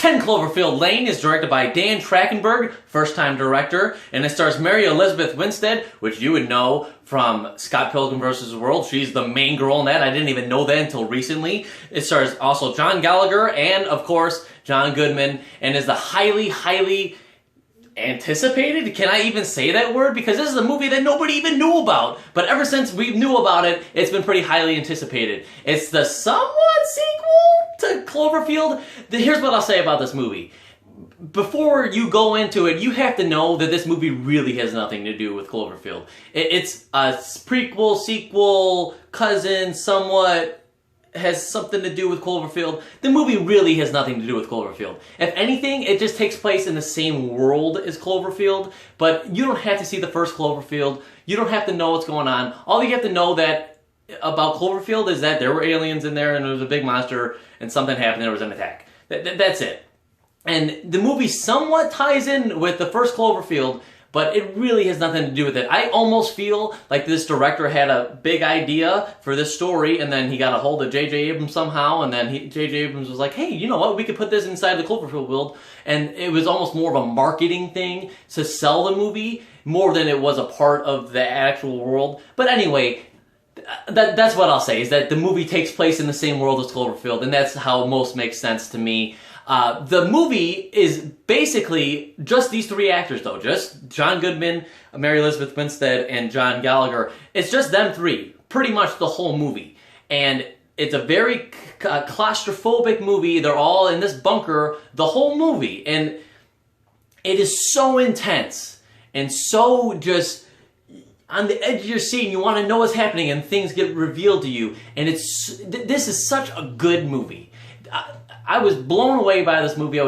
10 Cloverfield Lane is directed by Dan Trachtenberg, first-time director, and it stars Mary Elizabeth Winstead, which you would know from Scott Pilgrim vs. the World. She's the main girl in that. I didn't even know that until recently. It stars also John Gallagher and, of course, John Goodman, and is the highly anticipated? Can I even say that word? Because this is a movie that nobody even knew about. But ever since we knew about it, it's been pretty highly anticipated. It's the somewhat sequel to Cloverfield. Here's what I'll say about this movie. Before you go into it, you have to know that this movie really has nothing to do with Cloverfield. It's a prequel, sequel, cousin, somewhat has something to do with Cloverfield. The movie really has nothing to do with Cloverfield. If anything, it just takes place in the same world as Cloverfield, but you don't have to see the first Cloverfield. You don't have to know what's going on. All you have to know that about Cloverfield is that there were aliens in there and there was a big monster and something happened and there was an attack. That's it. And the movie somewhat ties in with the first Cloverfield, but it really has nothing to do with it. I almost feel like this director had a big idea for this story, and then he got a hold of J.J. Abrams somehow, and then J.J. Abrams was like, hey, you know what, we could put this inside the Cloverfield world, and it was almost more of a marketing thing to sell the movie, more than it was a part of the actual world. But anyway, that's what I'll say, is that the movie takes place in the same world as Cloverfield, and that's how it most makes sense to me. The movie is basically just these three actors, though. Just John Goodman, Mary Elizabeth Winstead, and John Gallagher. It's just them three, pretty much the whole movie. And it's a very claustrophobic movie. They're all in this bunker the whole movie. And it is so intense and so just on the edge of your seat, and you want to know what's happening, and things get revealed to you. And this is such a good movie. I was blown away by this movie.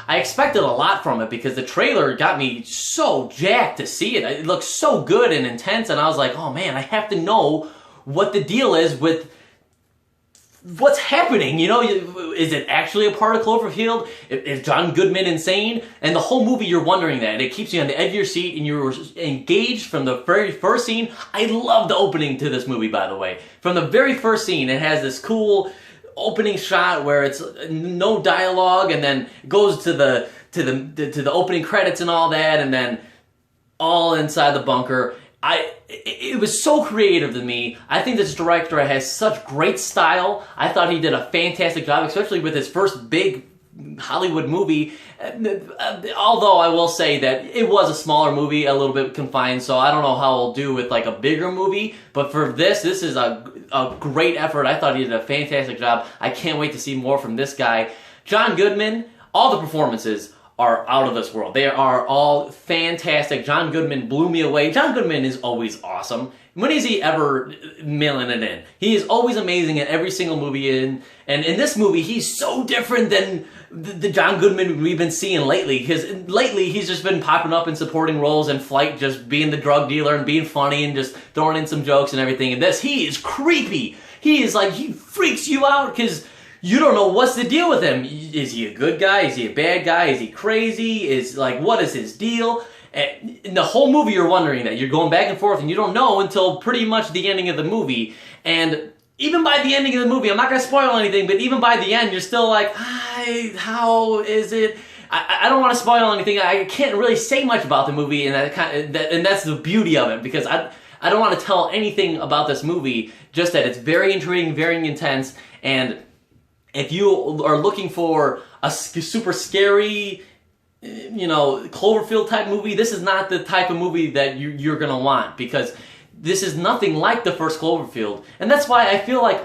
I expected a lot from it because the trailer got me so jacked to see it. It looked so good and intense, and I was like, oh man, I have to know what the deal is with what's happening. You know, is it actually a part of Cloverfield? Is John Goodman insane? And the whole movie, you're wondering that. It keeps you on the edge of your seat, and you're engaged from the very first scene. I love the opening to this movie, by the way. From the very first scene, it has this cool opening shot where it's no dialogue, and then goes to the opening credits and all that, and then all inside the bunker. It was so creative to me. I think this director has such great style. I thought he did a fantastic job, especially with his first big Hollywood movie. Although I will say that it was a smaller movie, a little bit confined, so I don't know how I'll do with like a bigger movie. But for this is a great effort. I thought he did a fantastic job. I can't wait to see more from this guy. John Goodman, all the performances are out of this world. They are all fantastic. John Goodman blew me away. John Goodman is always awesome. When is he ever mailing it in? He is always amazing in every single movie and in this movie, he's so different than the John Goodman we've been seeing lately. Because lately, he's just been popping up in supporting roles and Flight, just being the drug dealer and being funny and just throwing in some jokes and everything. And this, he is creepy. He is like, he freaks you out because you don't know what's the deal with him. Is he a good guy? Is he a bad guy? Is he crazy? What is his deal? And in the whole movie, you're wondering that. You're going back and forth, and you don't know until pretty much the ending of the movie. And even by the ending of the movie, I'm not going to spoil anything, but even by the end, you're still like, how is it? I don't want to spoil anything. I can't really say much about the movie, and that's the beauty of it, because I don't want to tell anything about this movie, just that it's very intriguing, very intense, and if you are looking for a super scary, Cloverfield type movie, this is not the type of movie that you're going to want, because this is nothing like the first Cloverfield. And that's why I feel like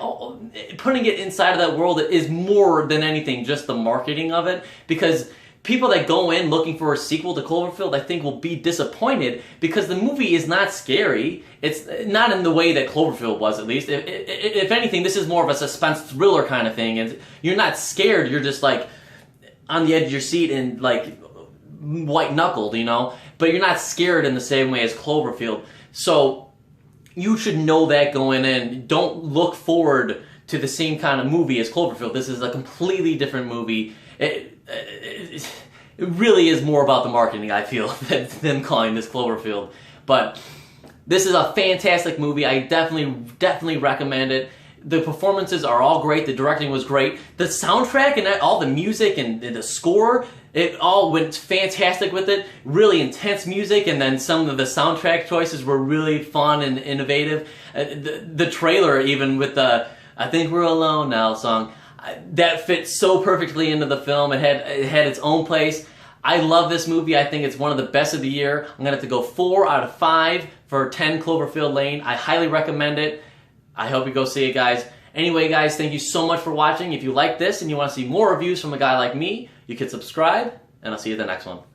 putting it inside of that world is more than anything just the marketing of it, because people that go in looking for a sequel to Cloverfield, I think, will be disappointed because the movie is not scary. It's not in the way that Cloverfield was, at least. If anything, this is more of a suspense thriller kind of thing. And you're not scared. You're just like on the edge of your seat and like white-knuckled, But you're not scared in the same way as Cloverfield. So you should know that going in. Don't look forward to the same kind of movie as Cloverfield. This is a completely different movie. It really is more about the marketing, I feel, than them calling this Cloverfield. But this is a fantastic movie. I definitely recommend it. The performances are all great. The directing was great. The soundtrack and all the music and the score, it all went fantastic with it. Really intense music, and then some of the soundtrack choices were really fun and innovative. The trailer, even with the "I Think We're Alone Now" song, that fits so perfectly into the film. It had its own place. I love this movie. I think it's one of the best of the year. I'm gonna have to go 4 out of 5 for 10 Cloverfield Lane. I highly recommend it. I hope you go see it, guys. Anyway, guys, thank you so much for watching. If you like this and you want to see more reviews from a guy like me, you can subscribe, and I'll see you at the next one.